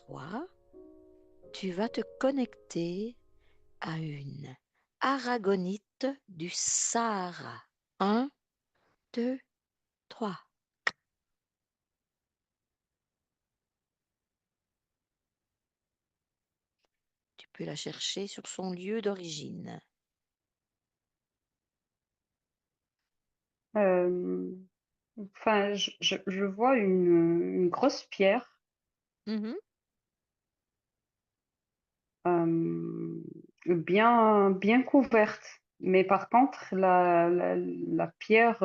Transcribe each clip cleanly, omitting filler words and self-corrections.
3, tu vas te connecter à une aragonite du Sahara. 1, 2, 3. Tu peux la chercher sur son lieu d'origine. Enfin, je vois une grosse pierre Mhm. bien couverte. Mais par contre, la pierre,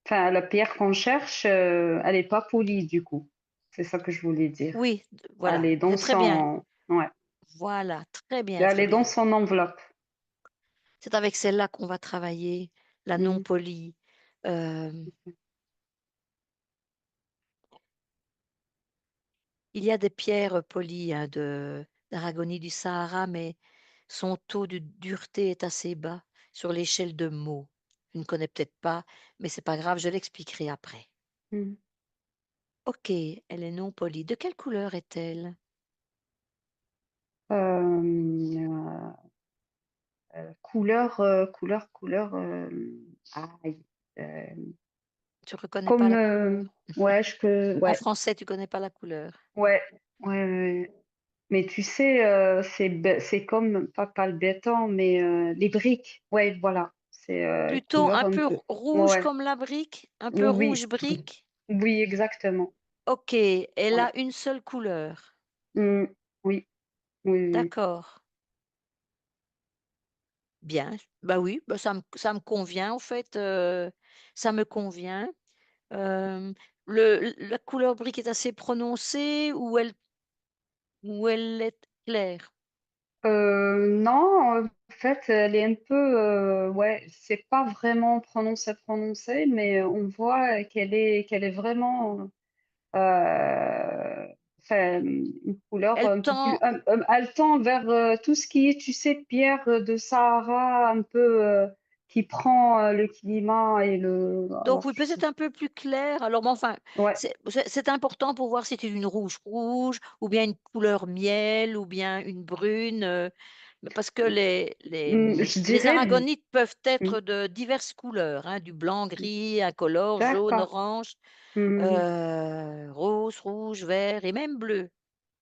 enfin, la pierre qu'on cherche, elle n'est pas polie du coup. C'est ça que je voulais dire. Oui, Elle voilà, est dans c'est très bien. son, ouais, Voilà, très bien, elle très est dans bien. son enveloppe. C'est avec celle-là qu'on va travailler, la non Mm. polie. Euh, il y a des pierres polies hein, d'Aragonie du Sahara, mais son taux de dureté est assez bas sur l'échelle de Mohs. Je ne connais peut-être pas, mais c'est pas grave, je l'expliquerai après. Mm. Ok, elle est non polie. De quelle couleur est-elle? Euh, couleur. Aïe. Euh, Tu reconnais pas comme, la couleur? ouais, je peux, En ouais, français, tu connais pas la couleur. ouais, ouais, ouais. Mais tu sais, c'est comme, pas le béton, mais les briques. Ouais, voilà. C'est Plutôt couleur un un peu peu. rouge Ouais, comme la brique, un peu oui, rouge brique. oui, exactement. Ok, elle Ouais. a une seule couleur. Mm, oui, oui, oui. D'accord. Bien. Bah oui, bah ça me convient en fait. Ça me convient. Euh, la couleur brique est assez prononcée ou elle est claire. Non, en fait, elle est un peu, ouais, c'est pas vraiment prononcé, mais on voit qu'elle est vraiment, enfin, une couleur Elle un peu plus, tend. elle tend vers tout ce qui est, tu sais, pierre de Sahara, un peu qui prend le climat et le. Donc Alors, oui, je sais. peut-être un peu plus clair. Alors, mais enfin, Ouais. c'est important pour voir si c'est une rouge rouge, ou bien une couleur miel, ou bien une brune, parce que Je les dirais. aragonites peuvent Mm, être de diverses couleurs, hein, du blanc, gris, incolore, jaune, d'accord. orange, Mm, rose, rouge, vert et même bleu.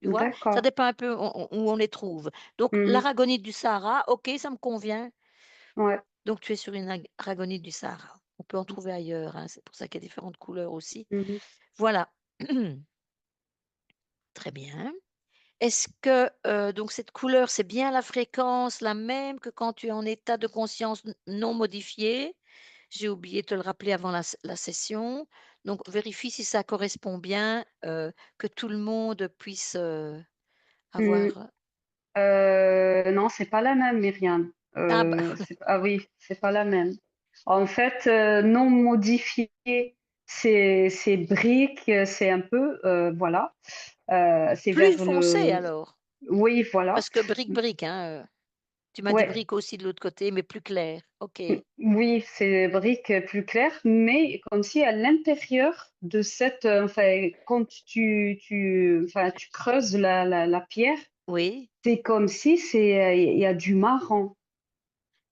Tu vois? Ça d'accord. dépend un peu où on les trouve. Donc, Mm, l'aragonite du Sahara, ok, ça me convient. ouais. Donc, tu es sur une aragonite du Sahara. On peut en trouver ailleurs, hein, c'est pour ça qu'il y a différentes couleurs aussi. Mhm. Voilà. Très bien. Est-ce que donc cette couleur, c'est bien la fréquence, la même que quand tu es en état de conscience non modifié? J'ai oublié de te le rappeler avant la session. Donc, vérifie si ça correspond bien, que tout le monde puisse Mm. avoir. Non, c'est pas la même, Myriam. Ah, bah, Ah oui, c'est pas la même. En fait, non modifié, c'est brique, c'est un peu, voilà, c'est plus vers foncé le. alors. Oui, voilà. Parce que brique, hein. Tu m'as dit Ouais, brique aussi de l'autre côté, mais plus clair. OK. oui, c'est brique plus claire, mais comme si à l'intérieur de cette, enfin, quand enfin, tu creuses la pierre, Oui, c'est comme si il y a du marron.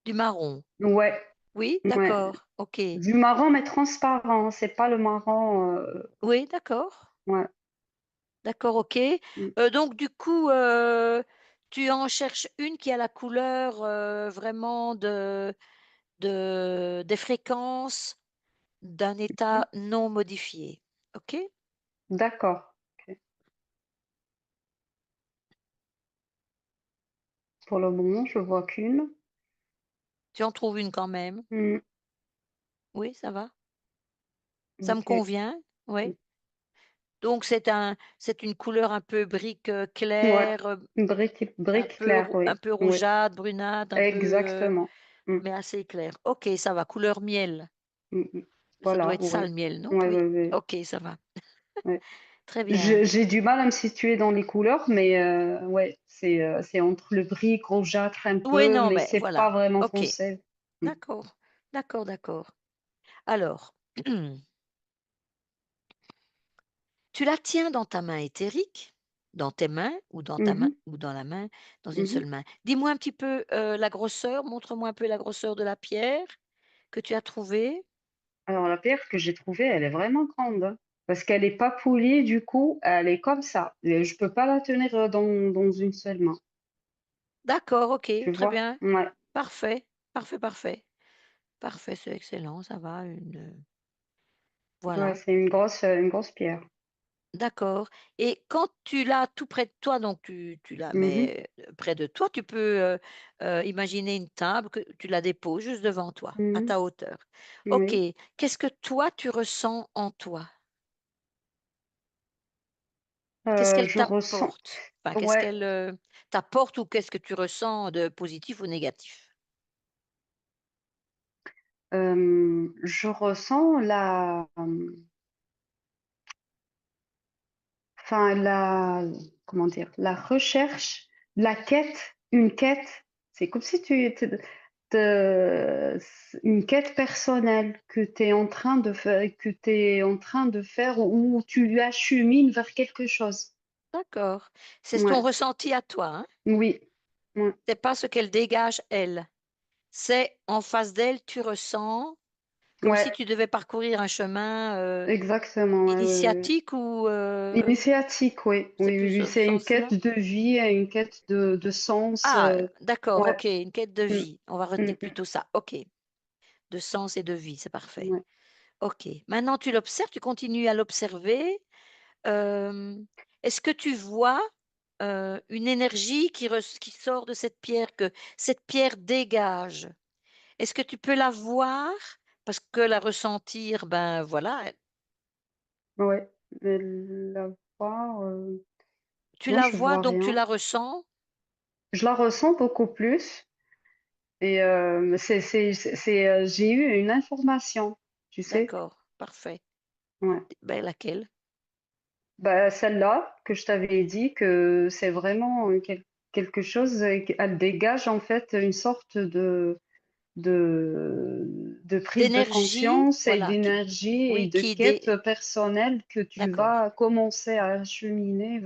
du marron. Ouais, Oui, ouais. d'accord. OK. Du marron, mais transparent, c'est pas le marron. Oui, d'accord. Ouais. D'accord, OK. Mm. Donc du coup, tu en cherches une qui a la couleur, vraiment des fréquences d'un Mhm. état non modifié. OK? D'accord. Ok. Pour le moment, je vois qu'une. Tu en trouves une quand même? Mm. Oui, ça va? Ça me Ok. convient? Oui. Donc c'est une couleur un peu brique, Ouais. claire, Brique claire, un oui. peu Oui. rougeâtre, brunâtre, un peu, Exactement. Mm. mais assez clair. OK, ça va. Couleur miel. Mm, mm. Ça doit Voilà, être ça oui. le miel, non? Ouais, Oui. ouais, ouais, OK, ça va. ouais. Très bien. J'ai du mal à me situer dans les couleurs, mais ouais, c'est entre le brique, rougeâtre un Oui, peu, non, mais mais c'est pas voilà. vraiment OK. foncé. Mm. D'accord. D'accord, d'accord. Alors, Tu la tiens dans ta main éthérique, dans tes mains ou dans ta main Mmh. ou dans la main, dans une Mmh. seule main. Dis-moi un petit peu, la grosseur, montre-moi un peu la grosseur de la pierre que tu as trouvée. Alors la pierre que j'ai trouvée, elle est vraiment grande, hein, parce qu'elle est pas polie, du coup, elle est comme ça et je peux pas la tenir, dans une seule main, D'accord, OK, tu très vois? bien. Ouais, Parfait, parfait, parfait. Parfait, c'est excellent, ça va, ouais, voilà. c'est une grosse pierre. D'accord, et quand tu l'as tout près de toi, donc tu la Mmh. mets, près de toi, tu peux, imaginer une table que tu la déposes juste devant toi, à Mmh. ta hauteur. OK, Oui, qu'est-ce que toi tu ressens en toi? Qu'est-ce qu'elle je ressens t'apporte? Enfin, qu'est-ce ouais, qu'elle, t'apporte ou qu'est-ce que tu ressens de positif ou négatif? je ressens enfin comment dire? La recherche, la quête, une quête. C'est comme si tu étais une quête personnelle que tu es en train de faire que tu es en train de faire ou tu achemines vers quelque chose. D'accord, c'est ton Ouais, ressenti à toi, hein? oui, ouais, C'est pas ce qu'elle dégage elle. C'est en face d'elle, tu ressens comme si ouais, tu devais parcourir un chemin, exactement, ouais, ouais, ouais. initiatique ou, Initiatique, oui, c'est oui, oui, plus oui, ce c'est une sens-là? quête de vie et une quête de sens, Ah, d'accord, ouais, OK, une quête de mmh, vie. On va mmh retenir mh, plutôt ça. OK, de sens et de vie, c'est parfait. ouais, OK. Maintenant tu l'observes, tu continues à l'observer. Est-ce que tu vois, une énergie qui sort de cette pierre, que cette pierre dégage? Est-ce que tu peux la voir? Parce que la ressentir, ben, voilà, ouais, de la voir, tu non, la je vois vois donc tu rien. la ressens? Je la ressens beaucoup plus et j'ai eu une information, tu sais? D'accord, parfait. Ouais. Ben, laquelle? Bah, celle-là que je t'avais dit que c'est vraiment, quelque chose, qu'elle dégage en fait une sorte de prise de D'énergie, conscience et voilà, qui d'énergie et oui, de qui dé quête personnelle que tu d'accord, vas commencer à cheminer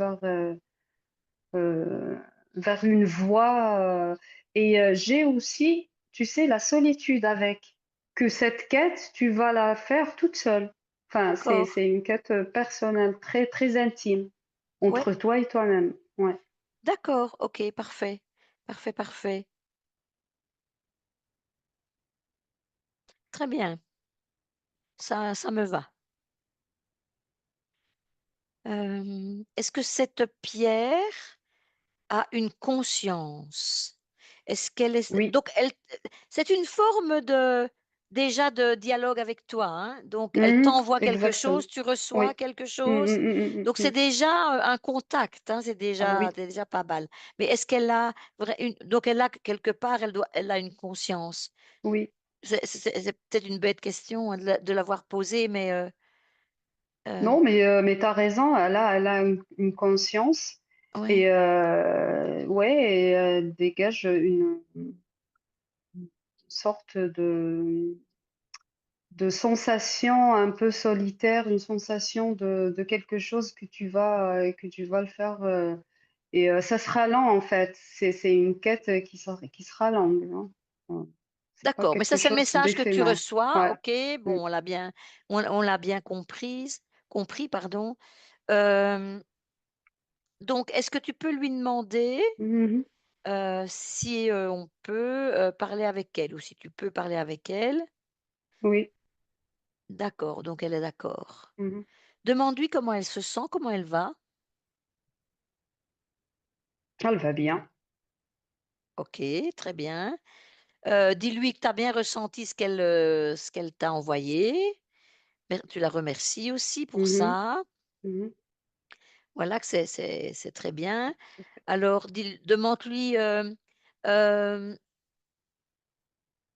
heu, vers une voie, et j'ai aussi, tu sais, la solitude avec, que cette quête, tu vas la faire toute seule. Enfin, d'accord. c'est une quête, personnelle, très, très intime, Ouais, entre toi et toi-même. Ouais. d'accord, OK, parfait. Parfait, parfait. Très bien, ça me va. Est-ce que cette pierre a une conscience? Est-ce qu'elle est Oui. donc elle c'est une forme de déjà de dialogue avec toi, hein? Donc elle Mmh. t'envoie quelque Exactement. chose, tu Oui. reçois quelque Mmh chose. mh, mmh mh, Donc mmh c'est mh. déjà, un contact, hein, Ah oui, c'est déjà pas mal. Mais est-ce qu'elle a vrai une donc elle a quelque part, elle a une conscience? oui. C'est peut-être une bête question, hein, de l'avoir posée, mais heu, Non, mais tu as raison, elle a une conscience ouais, et ouais et elle dégage une sorte de sensation un peu solitaire, une sensation de quelque chose que tu vas le faire, et ça sera lent en fait. C'est une quête, qui sera longue, hein. C'est pas d'accord, mais ça, quelque c'est le chose message que tu d'éphémère. reçois, Ouais. OK, Mmh. bon, on l'a bien compris, pardon. Hem, donc est-ce que tu peux lui demander, Mmh mh. si, on peut, parler avec elle ou si tu peux parler avec elle? Oui. D'accord, donc elle est d'accord. Mmh mh. Demande-lui comment elle se sent, comment elle va. Elle va bien. OK, très bien. Dis-lui que tu as bien ressenti ce qu'elle t'a envoyé. Tu la remercies aussi pour Mmh mh. ça. Mmh mh. Voilà que c'est très bien. Alors demande-lui, hem,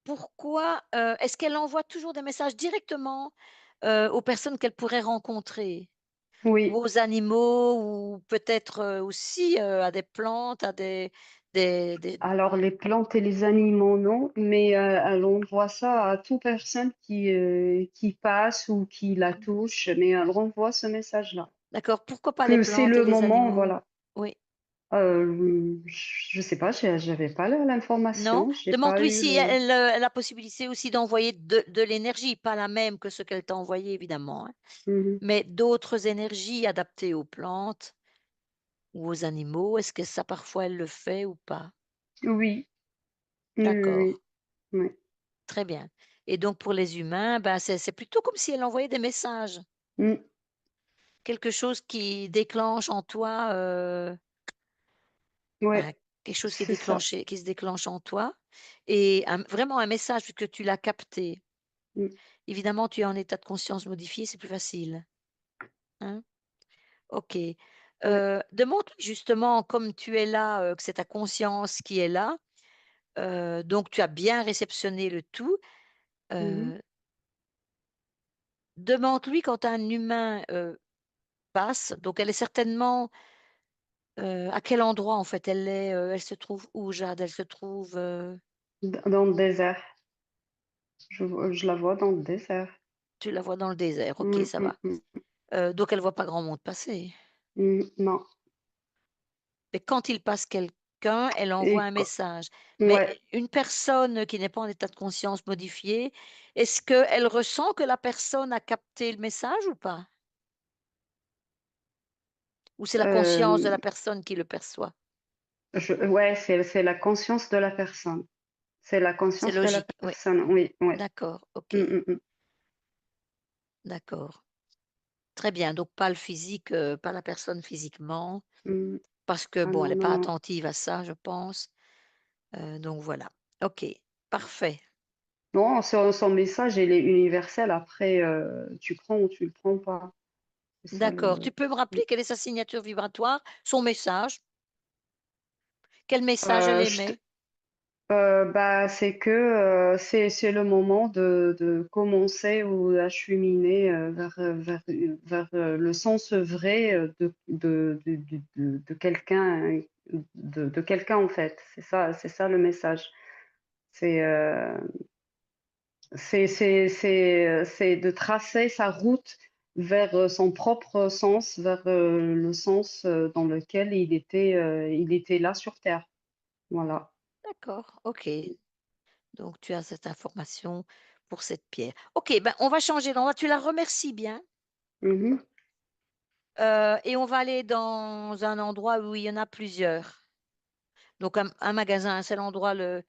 pourquoi, est-ce qu'elle envoie toujours des messages directement, aux personnes qu'elle pourrait rencontrer? Ou Oui. aux animaux ou peut-être, aussi, à des plantes, à des Alors les plantes et les animaux, non, mais elle renvoie ça à toute personne qui passe ou qui la touche, mais elle renvoie ce message-là. D'accord. Pourquoi pas les que c'est plantes et le les moment, animaux? voilà. Oui. Je sais pas, j'avais pas Non? l'information, j'ai pas Demande-lui eu si le. elle a la possibilité aussi d'envoyer de l'énergie, pas la même que ce qu'elle t'a envoyé évidemment, hein, Mmh. mais d'autres énergies adaptées aux plantes ou aux animaux. Est-ce que ça parfois elle le fait ou pas? Oui, oui, D'accord, oui, oui, ouais. très bien, et donc pour les humains, ben, c'est plutôt comme si elle envoyait des messages. Mmh, Quelque chose qui déclenche en toi, ben, ouais, quelque chose c'est ça. qui se déclenche en toi, et vraiment un message puisque tu l'as capté. Mmh, Évidemment, tu es en état de conscience modifié, c'est plus facile, hein? OK. ouais. Demande-lui justement, comme tu es là, que c'est ta conscience qui est là, donc tu as bien réceptionné le tout, Mmh. heu, demande-lui quand un humain, passe, donc elle est certainement, à quel endroit en fait? Elle se trouve où Jade? Elle se trouve, Dans le désert. Je la vois dans le désert. tu la vois dans le désert, OK, Mmh, ça mmh, va. mmh, Donc elle voit pas grand monde passer. non. Mais quand il passe quelqu'un, elle envoie Et un co message. Mais Ouais, une personne qui n'est pas en état de conscience modifié, est-ce qu'elle ressent que la personne a capté le message ou pas? Ou c'est la conscience de la hem, personne qui le perçoit? ouais, c'est la conscience de la personne. C'est la C'est conscience de la logique, oui. personne, oui, ouais. D'accord, OK, Mmh, mmh, mmh, d'accord. Très bien, donc pas le physique, pas la personne physiquement, mmh. parce que Ah bon, elle non, est non, pas non. attentive à ça, je pense. Donc voilà. OK, parfait. Non, son message, il est universel. Après, tu prends ou tu le prends pas. C'est ça D'accord. le. Tu peux me Mmh. rappeler quelle est sa signature vibratoire, son message? Quel message elle Je te émet? Bah, c'est que, c'est le moment de commencer ou acheminer, le sens vrai, de quelqu'un, de quelqu'un, en fait. C'est ça le message. C'est, c'est de tracer sa route vers, son propre sens, vers, le sens, dans lequel il était là sur terre. Voilà. D'accord, OK. Donc tu as cette information pour cette pierre. OK, ben, on va changer d'endroit. Tu la remercies bien, Mmh. et on va aller dans un endroit où il y en a plusieurs. Donc un magasin, c'est l'endroit le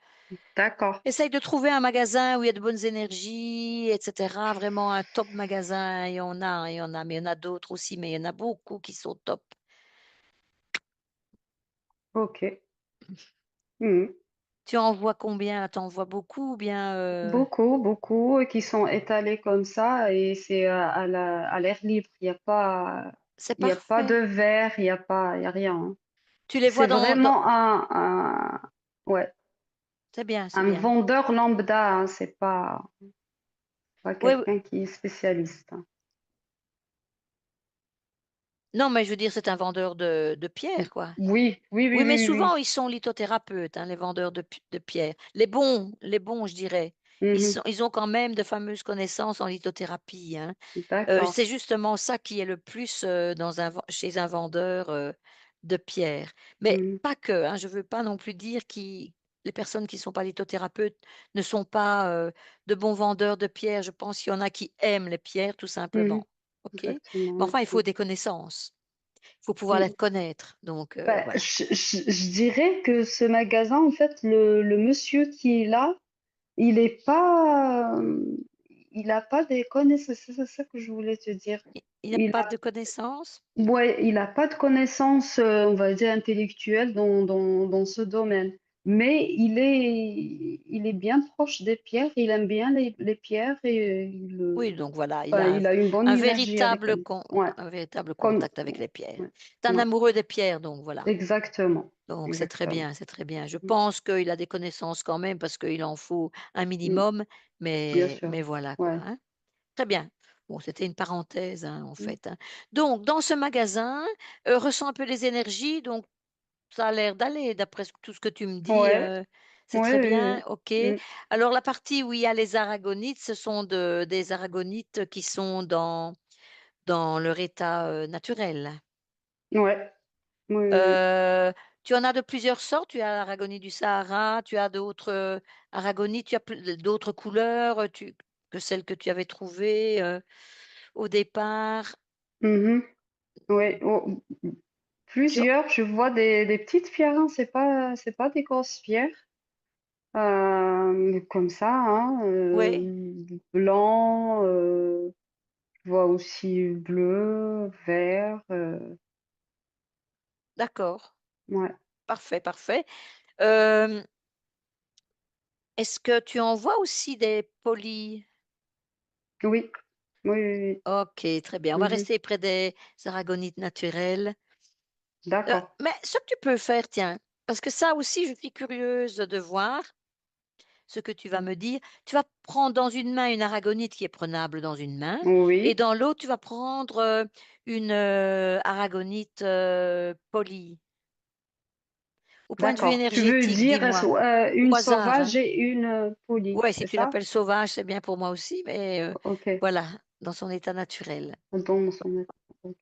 D'accord. essaye de trouver un magasin où il y a de bonnes énergies et cetera. Vraiment un top magasin, il y en a, mais il y en a d'autres aussi, mais il y en a beaucoup qui sont top. OK. Mmh. Tu en vois combien là? Tu en vois beaucoup ou bien, Beaucoup, beaucoup, qui sont étalés comme ça et c'est, à l'air libre. c'est Il y a pas de parfait. verre, il y a rien, hein. Tu les vois C'est dans vraiment ouais, c'est bien, c'est un bien. vendeur lambda, hein, c'est pas Oui, oui. quelqu'un qui est spécialiste, hein. Non, mais je veux dire, c'est un vendeur de pierres, quoi. Oui, oui, oui, Oui, mais oui, oui, souvent, oui. ils sont lithothérapeutes, hein, les vendeurs de pierres. Les bons, je dirais. Mmh. Ils ont quand même de fameuses connaissances en lithothérapie, hein. D'accord. C'est justement ça qui est le plus, dans un ven chez un vendeur, de pierres. Mais Mmh. pas que, hein, je veux pas non plus dire les personnes qui ne sont pas lithothérapeutes ne sont pas, de bons vendeurs de pierres. Je pense qu'il y en a qui aiment les pierres tout Mmh. simplement, OK? Mais Exactement, oui. enfin, il Mmh. faut des connaissances. Il faut pouvoir les Mmh. connaître, donc Bah, voilà. je dirais que ce magasin, en fait, le monsieur qui est là, il est pas, il a pas des connaissances, c'est ça que je voulais te dire. Il n'a Il pas a de connaissances? Ouais, il a pas de connaissances, on va dire intellectuelles dans ce domaine. Mais il est bien proche des pierres, il aime bien les pierres et Oui, donc voilà, enfin, il a une bonne énergie avec elle. Ouais, un véritable comme contact avec les pierres. ouais, C'est un ouais, amoureux des pierres, donc voilà. exactement, Donc c'est très exactement. bien, c'est très bien. Je Mmh, pense qu'il a des connaissances quand même parce qu'il en faut un mmh, minimum, bien sûr. mais voilà quoi, Ouais. hein. Très bien. Bon, c'était une parenthèse, hein, en Mmh. fait, hein. Donc dans ce magasin, ressens un peu les énergies, donc ça a l'air d'aller d'après tout ce que tu me dis, Ouais, c'est ouais, très oui, bien, oui. OK. Mmh. Alors la partie où il y a les aragonites, ce sont des aragonites qui sont dans leur état, naturel. Ouais, oui, oui, oui. Heu, Tu en as de plusieurs sortes? Tu as l'aragonie du Sahara, tu as d'autres, aragonies, tu as d'autres couleurs, que celles que tu avais trouvées, au départ? Mmh. Ouais, oh, Tu plusieurs, je vois des petites pierres, hein, c'est pas des grosses pierres, comme ça, hein, Ouais, blanc, je vois aussi bleu, vert, d'accord. ouais. Parfait, parfait. Hem, Est-ce que tu en vois aussi des polis? Oui, oui, oui, oui. OK, très bien. On va Mmh. rester près des aragonites naturelles. D'accord. Mais ce que tu peux faire, tiens, parce que ça aussi, je suis curieuse de voir ce que tu vas me dire. Tu vas prendre dans une main une aragonite qui est prenable dans une main et Oui, dans l'autre, tu vas prendre, une, aragonite, polie. Au point de vue d'accord. Tu veux énergétique, dire, dis-moi, une au hasard, hein? sauvage et une, polie, Ouais, si c'est tu ça? l'appelles sauvage, c'est bien pour moi aussi, mais OK. voilà, dans son état naturel. Dans son état, OK.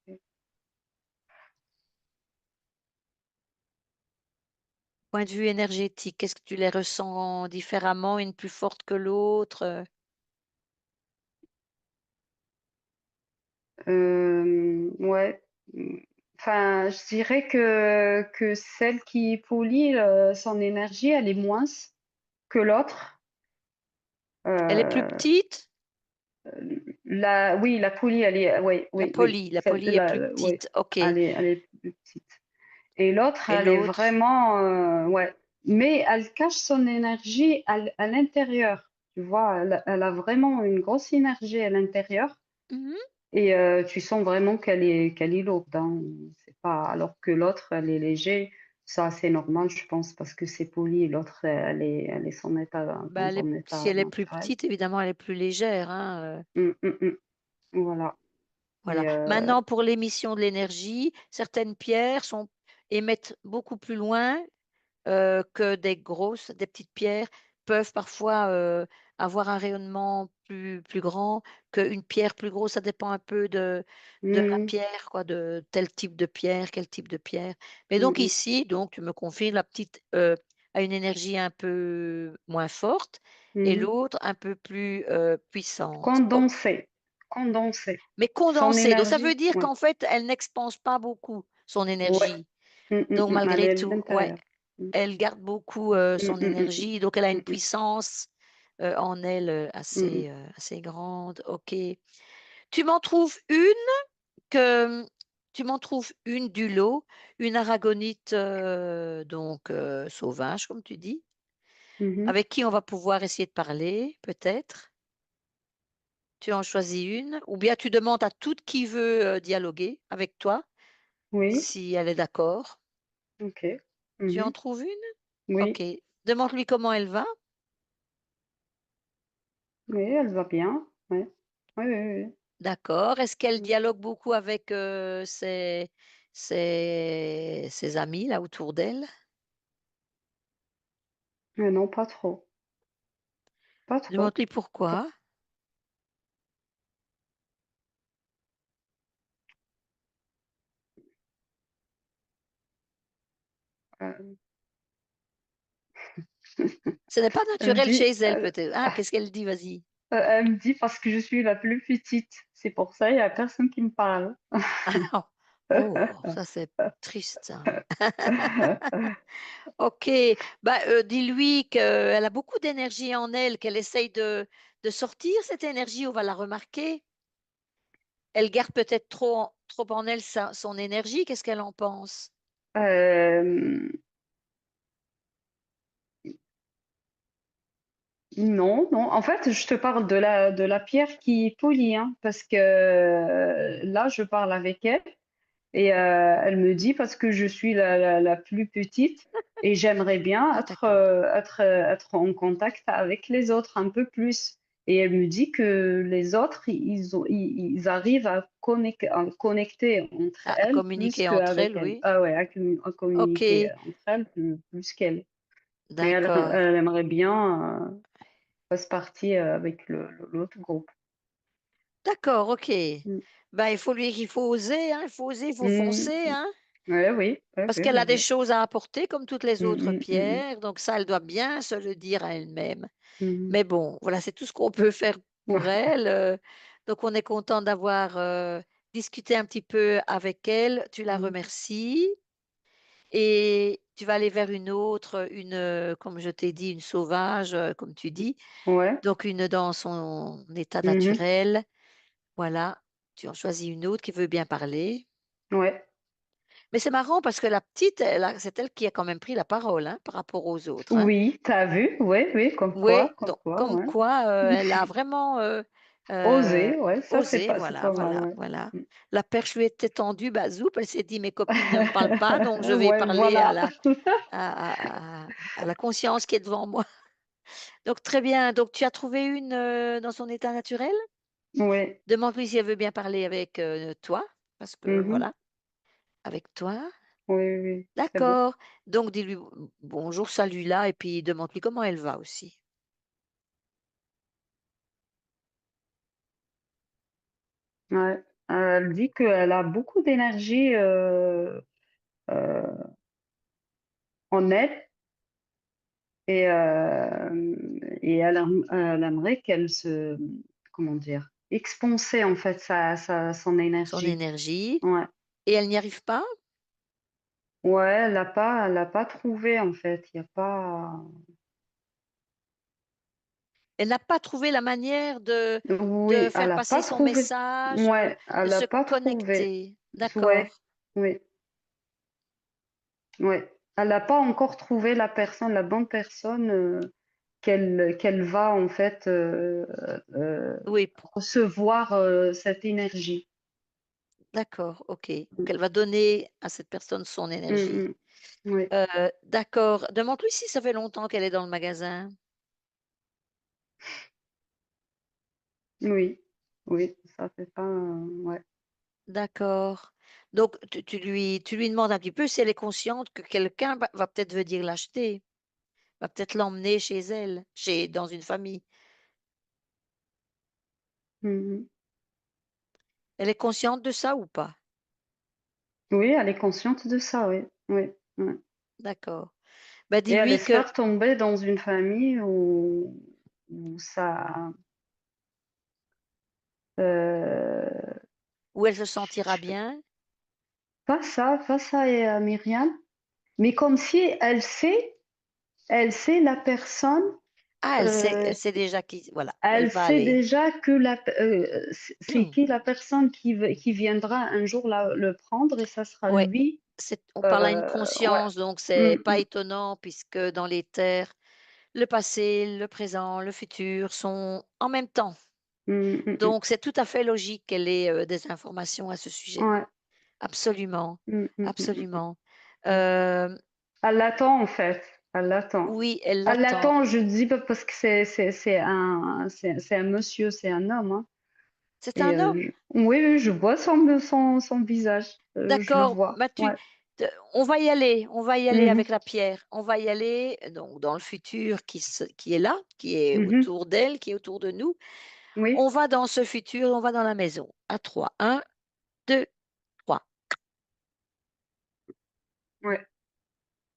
Point de vue énergétique, qu'est-ce que tu les ressens différemment, une plus forte que l'autre? Ouais, enfin, je dirais que celle qui pollue, son énergie, elle est moins que l'autre. Elle est plus Heu, petite? la oui, la poulie, elle est oui, oui, oui, La celle polie est plus la oui, petite, OK, et elle est plus petite et l'autre, elle est l'autre? vraiment, ouais, mais elle cache son énergie à l'intérieur, tu vois? Elle a vraiment une grosse énergie à l'intérieur. Mmh. Et tu sens vraiment qu'elle est lourde, hein. C'est pas alors que l'autre, elle est léger, ça c'est normal, je pense, parce que c'est poli et l'autre, elle est son état Bah, dans son si état elle est plus naturel. petite, évidemment, elle est plus légère, hein, Mmh. Voilà voilà. et Maintenant pour l'émission de l'énergie, certaines pierres émettent beaucoup plus loin. Que des petites pierres peuvent parfois, avoir un rayonnement plus grand qu'une pierre plus grosse. Ça dépend un peu de la mmh pierre, quoi, de tel type de pierre, quel type de pierre. Mais mh, donc mmh ici, donc tu me confirmes, la petite, a une énergie un peu moins forte et mmh. l'autre un peu plus, puissante. Oh, Condensé, condensé. mais Son condensée, donc ça veut énergie, dire ouais, qu'en fait, elle n'expanse pas beaucoup son ouais. énergie. Donc Elle malgré est à tout, ouais. l'intérieur. Mmh. Elle garde beaucoup, son énergie, donc elle a une Mmh. puissance, en elle, Mmh mh. assez grande. OK. Tu m'en trouves une que, tu m'en trouves une du lot, une aragonite, donc sauvage comme tu dis, Mmh. avec qui on va pouvoir essayer de parler peut-être? Tu en choisis une ou bien tu demandes à toute qui veut, dialoguer avec toi, Oui, si elle est d'accord. OK. Tu en Mmh. trouves une? OK. Oui, Demande-lui comment elle va. oui, elle va bien, ouais. Oui, oui, oui. D'accord. Est-ce qu'elle Mmh. dialogue beaucoup avec, ses amis là autour d'elle? Non, pas trop, pas trop. Demande-lui Pas pourquoi. heu, Ce n'est pas elle me naturel dit chez elle peut-être. Ah, qu'est-ce qu'elle dit? Vas-y. elle me dit parce que je suis la plus petite, c'est pour ça, il y a personne qui me parle. Ah, oh, ça c'est triste ça. OK, bah, dis-lui qu'elle a beaucoup d'énergie en elle, qu'elle essaye de sortir cette énergie, on va la remarquer. Elle garde peut-être trop en elle son énergie, qu'est-ce qu'elle en pense? Hem, non, non, en fait, je te parle de la pierre qui polie, hein, parce que là, je parle avec elle. Et elle me dit parce que je suis la plus petite et j'aimerais bien Ah d'accord. être en contact avec les autres un peu plus et elle me dit que les autres, ils arrivent à connecter entre À elles plus communiquer entre qu'avec elles, elle. oui. Ah ouais, à communiquer, OK, entre elles plus qu'elle. Mais d'accord. elle aimerait bien, fasse partie, avec l'autre groupe. D'accord, OK. Mmh. Ben, il faut oser, hein, il faut oser, il faut Mmh foncer, mh. hein, Ouais, oui. Ouais, parce oui, qu'elle oui, a des oui. choses à apporter comme toutes les Mmh autres mh. Mmh mh. pierres, donc ça, elle doit bien se le dire à elle-même. Mmh Mais bon, voilà, c'est tout ce qu'on peut faire pour mh. elle, donc on est content d'avoir, discuté un petit peu avec elle. Tu la Mmh. remercies et tu vas aller vers une autre, comme je t'ai dit, une sauvage, comme tu dis, Ouais. donc une dans son état Mmh mh. naturel. Voilà, tu en choisis une autre qui veut bien parler. Ouais. Mais c'est marrant parce que la petite, c'est elle qui a quand même pris la parole, hein, par rapport aux autres, hein. Oui, tu as vu? Oui, oui, Oui, comme donc quoi, comme ouais. quoi, elle a vraiment, Oser, ouais, ça osé, c'est voilà, pas mal, voilà, ouais. voilà. Mmh. La perche lui était tendue, bah, zoup, elle s'est dit: «Mes copines ne me parlent pas, donc je vais Ouais, parler à voilà. la à la conscience qui est devant moi». Donc très bien, donc tu as trouvé une, dans son état naturel? Ouais. Demande-lui si elle veut bien parler avec, toi, parce que Mmh mh. voilà, avec toi. Oui, oui, oui, c'est bon. D'accord, donc dis-lui bonjour, salue-la et puis demande-lui comment elle va aussi. Ouais. Elle dit qu'elle a beaucoup d'énergie, heu, en elle et elle aimerait qu'elle se comment dire? Expanser en fait son Son énergie. énergie Ouais. et elle n'y arrive pas? Ouais, elle a pas trouvé en fait, il y a pas Elle n'a pas trouvé la manière de oui, faire elle a passer pas son trouvé. message, Ouais, de elle a se pas trouvé. connecter. Ouais, D'accord, oui, ouais. Elle a pas encore trouvé la bonne personne, qu'elle va en fait, oui, recevoir, cette énergie. d'accord, OK. Mmh. Donc elle va donner à cette personne son Mmh énergie. mh. Oui, D'accord. Demande-lui si ça fait longtemps qu'elle est dans le magasin? oui, oui, ça fait pas, ouais. D'accord. Donc tu lui demandes un petit peu si elle est consciente que quelqu'un va peut-être venir l'acheter, va peut-être l'emmener chez elle, dans une famille. Mmh mh. Elle est consciente de ça ou pas? Oui, elle est consciente de ça, oui, oui, ouais D'accord. Bah, et elle dis-lui que espère tomber dans une famille où ça, heu, où elle se sentira bien. pas ça et Myriam, mais comme si elle sait la personne, Ah, heu, elle sait déjà qui voilà, où elle elle va sait aller. déjà que c'est Mmh. qui la personne qui viendra un jour le prendre et ça sera Ouais, lui, on parle à une ouais. conscience, donc Mmh c'est pas mh. étonnant puisque dans les terres, le passé, le présent, le futur sont en même temps. Mmh mh, mmh. Donc c'est tout à fait logique qu'elle ait, des informations à ce sujet. Ouais. Absolument, Mmh mh, mmh mh, mmh. absolument. Mmh. Hem, Elle l'attend en fait, elle l'attend. oui, elle Elle l'attend. l'attend, je dis pas parce que c'est un monsieur, c'est un homme, hein C'est et un homme? je oui, oui, je vois son visage, je le D'accord, vois, bah, ouais. on va y aller Mmh avec mh. la pierre. On va y aller, donc dans le futur qui est là, qui est Mmh mh. autour d'elle, qui est autour de nous. On Oui, va dans ce futur, on va dans la maison. À 3, 1, 2, 3. ouais.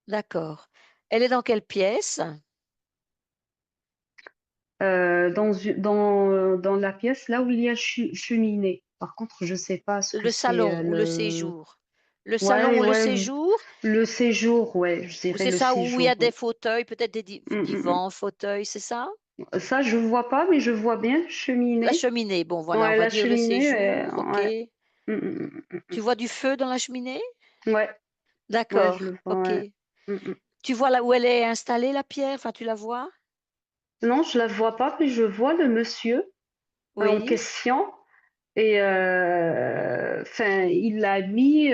D'accord. Elle est dans quelle pièce? Dans la pièce là où il y a cheminée. Par contre, je sais pas ce que Le c'est, salon ou le séjour? Le salon ouais, ou le ouais, séjour? le séjour, ouais, je Ou dirais c'est le ça où il y a séjour, des oui. fauteuils, peut-être Mmh, mmh mh. divans, fauteuils, c'est ça? Ça, je vois pas, mais je vois bien La cheminée. cheminée, bon voilà, on Ouais, va la dire le cheminée, séjour, OK. ouais. Mmh mh, mmh mh, mmh Tu vois du feu dans la cheminée? mh. Ouais, ouais, je D'accord, le vois, OK. ouais. Mmh mh. Tu vois là où elle est installée la pierre? Enfin, tu la vois? Non, je la vois pas, mais je vois le monsieur en Oui. question et enfin, il l'a mis,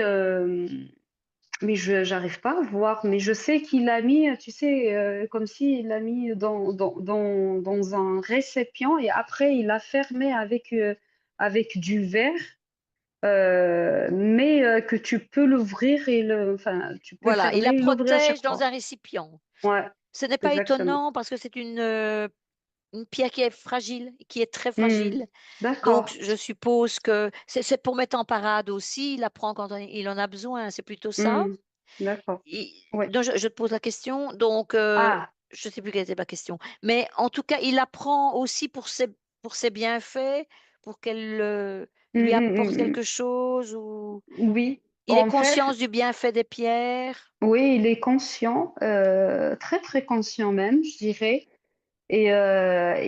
mais je j'arrive pas à voir, mais je sais qu'il l'a mis, tu sais, comme s'il l'a mis dans un récipient et après il l'a fermé avec du verre, mais que tu peux l'ouvrir et enfin, tu peux le Voilà, il la fermer et l'ouvrir à chaque protège dans fois. un récipient. Ouais, Ce n'est pas exactement. étonnant parce que c'est une pierre qui est fragile, qui est très Mmh. fragile. Donc D'accord. je suppose que c'est pour mettre en parade aussi, il la prend quand il en a besoin, c'est plutôt ça? Mmh. D'accord. I Ouais. donc je te pose la question, donc Ah! je sais plus quelle était ma question, mais en tout cas, il la prend aussi pour ses bienfaits, pour qu'elle, lui Mmh mh, apporte mmh mh. quelque chose ou Oui, il est en fait, conscient du bienfait des pierres? oui, il est conscient, très, très conscient même, je dirais et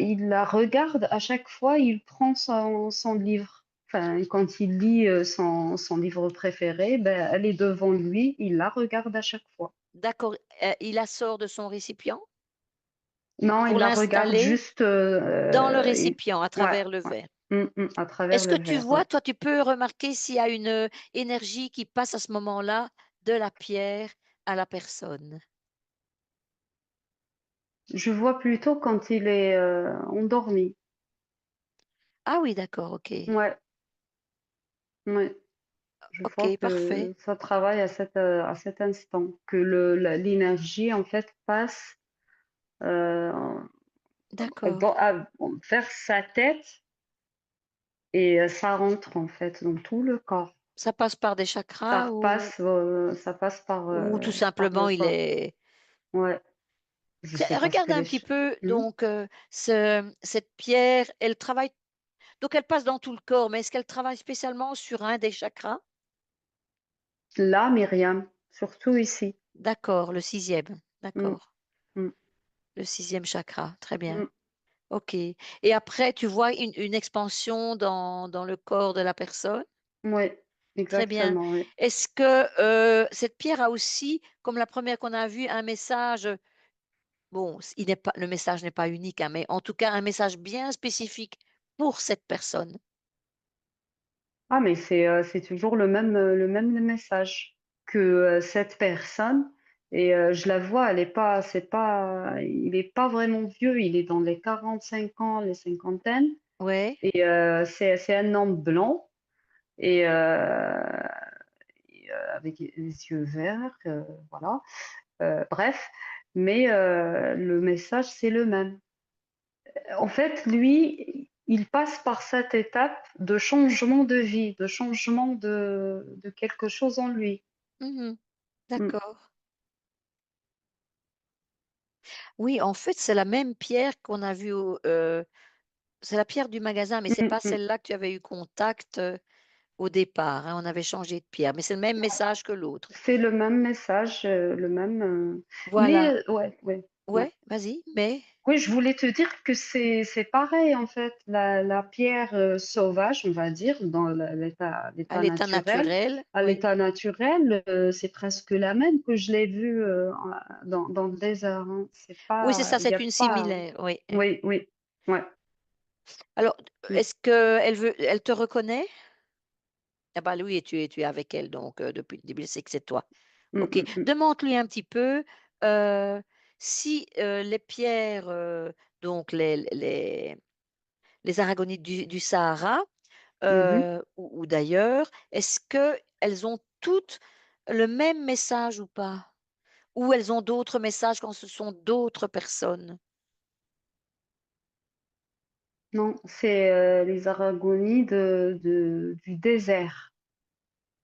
il la regarde à chaque fois, il prend son livre. Enfin, quand il lit, son livre préféré, ben, elle est devant lui, il la regarde à chaque fois. D'accord, il la sort de son récipient Non, il pour la regarde l'installer juste, dans le il récipient à ouais, travers le ouais. verre. À travers Est-ce que le tu verre, vois, ouais. toi, tu peux remarquer s'il y a une, énergie qui passe à ce moment-là de la pierre à la personne? Je vois plutôt quand il est, endormi. Ah oui, d'accord, OK. Ouais, ouais. Je vois OK, parfait. que ça travaille à cet instant, que l'énergie en fait passe, heu, D'accord. vers sa tête et ça rentre en fait dans tout le corps. Ça passe par des chakras Ça passe ou tout par le simplement il corps. est Ouais, je sais pas ce regarde que un les petit ch peu mmh? donc cette pierre, elle travaille donc elle passe dans tout le corps, mais est-ce qu'elle travaille spécialement sur un des chakras? Là, Myriam, surtout ici. D'accord, le sixième. Mmh, D'accord. mmh, Le sixième chakra, très bien. mmh. OK et après tu vois une expansion dans le corps de la personne? Ouais, Très bien. exactement, oui. Est-ce que, cette pierre a aussi, comme la première qu'on a vue, un message, bon, il n'est pas le message n'est pas unique, hein, mais en tout cas un message bien spécifique pour cette personne? Ah mais c'est toujours le même message que, cette personne et je la vois, elle est pas c'est pas il est pas vraiment vieux, il est dans les 45 ans, les cinquantaines Ouais, et c'est un homme blanc et avec les yeux verts, voilà, bref, mais le message, c'est le même. En fait, lui, il passe par cette étape de changement de vie, de changement de quelque chose en lui. mmh, Mmh. d'accord. Oui, en fait, c'est la même pierre qu'on a vue c'est la pierre du magasin, mais c'est Mmh pas mh. celle-là que tu avais eu contact, au départ, hein, on avait changé de pierre, mais c'est le même message que l'autre. C'est le même message, le même, mais Voilà. ouais, ouais, ouais. Ouais, vas-y, mais Oui, je voulais te dire que c'est pareil, en fait, la pierre, sauvage, on va dire, dans à l'état l'état naturel. naturel, À oui. l'état naturel, c'est presque la même que je l'ai vue, en dans le désert, hein. C'est Oui, c'est pas ça, il y c'est a une pas similaire, oui. oui, oui, ouais. Alors, Mmh. est-ce qu'elle te reconnaît? Ah bah, oui, et tu es avec elle donc depuis le début, c'est que c'est toi. Mmh OK. mh, mmh. Demande-lui un petit peu, heu, si, les pierres, donc les aragonites du Sahara, Mmh mh. ou d'ailleurs, est-ce qu'elles ont toutes le même message ou pas? Ou elles ont d'autres messages quand ce sont d'autres personnes? Non, c'est, les aragonis du désert,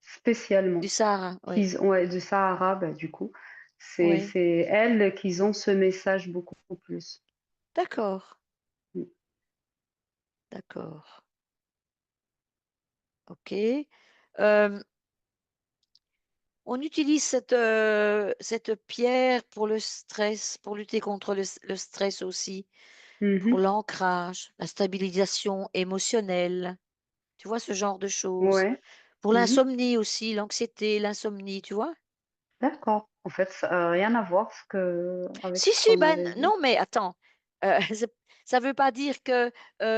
Du spécialement. Sahara, oui. Ouais, du Sahara, bah, du coup. Oui, C'est elles qui ont ce message beaucoup plus. d'accord, Mmh. d'accord, OK. Hem, on utilise cette pierre pour le stress, pour lutter contre le stress aussi, Mmh pour mh. l'ancrage, la stabilisation émotionnelle, tu vois, ce genre de choses. Ouais. Pour Mmh mh. l'insomnie aussi, l'anxiété, l'insomnie, tu vois? D'accord. En fait, ça a rien à voir avec Si, ce si, qu'on ben, avait dit. non, mais attends, c'est ça veut pas dire que,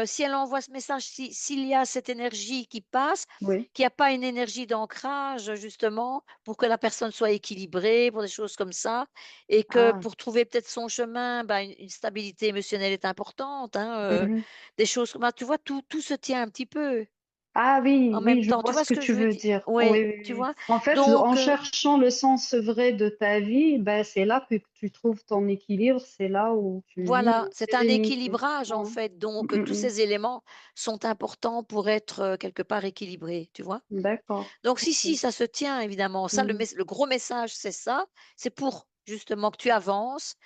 si elle envoie ce message, s'il y a cette énergie qui passe, Oui. qu'il y a pas une énergie d'ancrage, justement, pour que la personne soit équilibrée, pour des choses comme ça et que Ah. pour trouver peut-être son chemin, ben, une stabilité émotionnelle est importante, hein, Mmh mh. des choses comme ça, tu vois? Tout se tient un petit peu. Ah oui, en oui, même je temps. Tu vois ce vois ce que que tu je veux veux dire? dire. Oui, Oui, oui, tu oui. vois? En fait, Donc, en cherchant le sens vrai de ta vie, ben, c'est là que tu trouves ton équilibre, c'est là où tu vis voilà, en c'est un sérénité. équilibrage en Ouais. fait. Mm, Donc, tous mm, ces éléments sont importants pour être, quelque part équilibrés, tu vois? D'accord. Donc si, Ok. si, ça se tient évidemment. Ça, Mm, le gros message, c'est ça. C'est pour justement que tu avances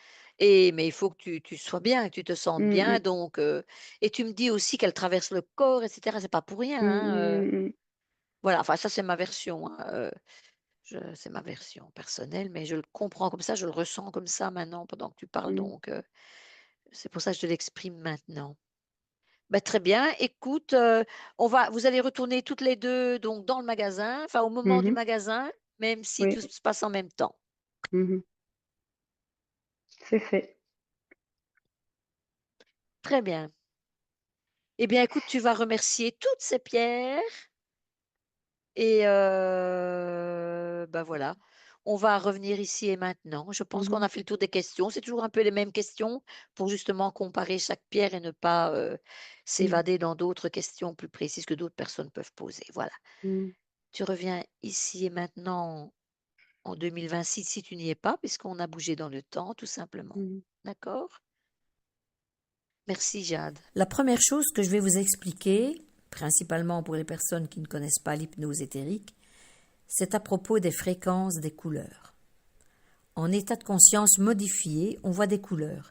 et mais il faut que tu sois bien, que tu te sentes mm, bien mm, donc et tu me dis aussi qu'elle traverse le corps et cetera. C'est pas pour rien, mm, hein, mm, mm, voilà, enfin ça, c'est ma version, hein, je c'est ma version personnelle, mais je le comprends comme ça, je le ressens comme ça maintenant pendant que tu parles mm, donc c'est pour ça que je te l'exprime maintenant. Bah, très bien, écoute, vous allez retourner toutes les 2 donc dans le magasin, enfin au mm, moment du mhm. magasin, même si tout Oui. se passe en même temps. Mhm. C'est fait. Très bien. Eh bien écoute, tu vas remercier toutes ces pierres et bah, voilà. On va revenir ici et maintenant. Je pense qu'on Mhm, a fait le tour des questions. C'est toujours un peu les mêmes questions pour justement comparer chaque pierre et ne pas, mm, s'évader dans d'autres questions plus précises que d'autres personnes peuvent poser. Voilà. mm, Tu reviens ici et maintenant en 2026 si tu n'y es pas, puisqu'on a bougé dans le temps, tout simplement. mm, D'accord? Merci Jade. La première chose que je vais vous expliquer, principalement pour les personnes qui ne connaissent pas l'hypnose éthérique, c'est à propos des fréquences des couleurs. En état de conscience modifié, on voit des couleurs.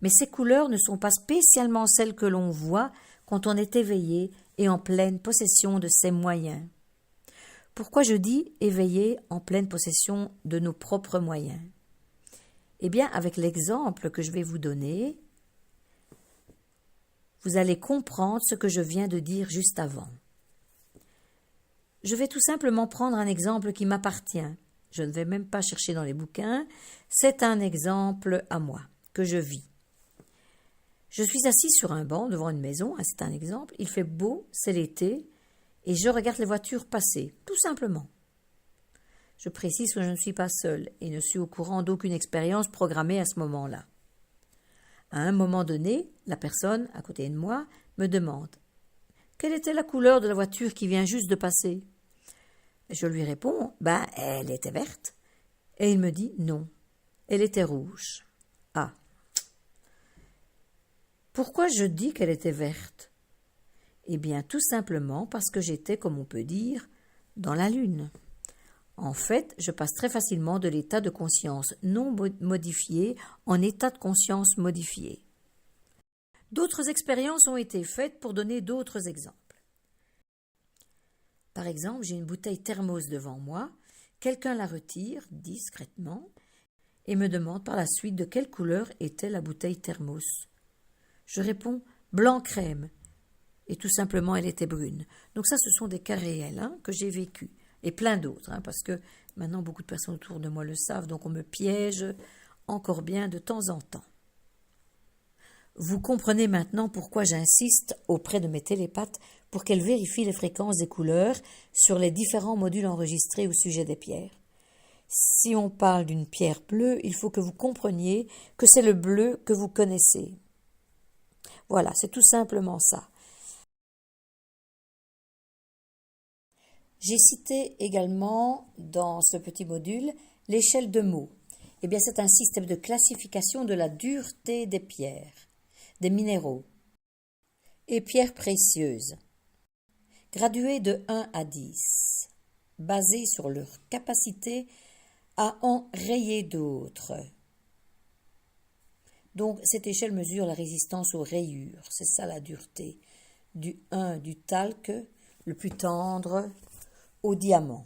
Mais ces couleurs ne sont pas spécialement celles que l'on voit quand on est éveillé et en pleine possession de ses moyens. Pourquoi je dis éveillé en pleine possession de nos propres moyens? Eh bien, avec l'exemple que je vais vous donner, vous allez comprendre ce que je viens de dire juste avant. Je vais tout simplement prendre un exemple qui m'appartient. Je ne vais même pas chercher dans les bouquins. C'est un exemple à moi, que je vis. Je suis assis sur un banc devant une maison, c'est un exemple. Il fait beau, c'est l'été, et je regarde les voitures passer, tout simplement. Je précise que je ne suis pas seule et ne suis au courant d'aucune expérience programmée à ce moment-là. À un moment donné, la personne à côté de moi me demande « Quelle était la couleur de la voiture qui vient juste de passer ?» Je lui réponds « elle était verte. » Et il me dit « Non, elle était rouge. » Ah. Pourquoi je dis qu'elle était verte? Eh bien, tout simplement parce que j'étais, comme on peut dire, dans la lune. En fait, je passe très facilement de l'état de conscience non modifié en état de conscience modifié. D'autres expériences ont été faites pour donner d'autres exemples. Par exemple, j'ai une bouteille thermos devant moi, quelqu'un la retire discrètement et me demande par la suite de quelle couleur était la bouteille thermos. Je réponds blanc crème et tout simplement elle était brune. Donc ça, ce sont des cas réels que j'ai vécus et plein d'autres parce que maintenant beaucoup de personnes autour de moi le savent, donc on me piège encore bien de temps en temps. Vous comprenez maintenant pourquoi j'insiste auprès de mes télépathes pour qu'elles vérifient les fréquences des couleurs sur les différents modules enregistrés au sujet des pierres. Si on parle d'une pierre bleue, il faut que vous compreniez que c'est le bleu que vous connaissez. Voilà, c'est tout simplement ça. J'ai cité également dans ce petit module l'échelle de Mohs. Eh bien, c'est un système de classification de la dureté des pierres, des minéraux et pierres précieuses, graduées de 1 à 10, basées sur leur capacité à en rayer d'autres. Donc, cette échelle mesure la résistance aux rayures, c'est ça la dureté. Du 1 du talc, le plus tendre, au diamant.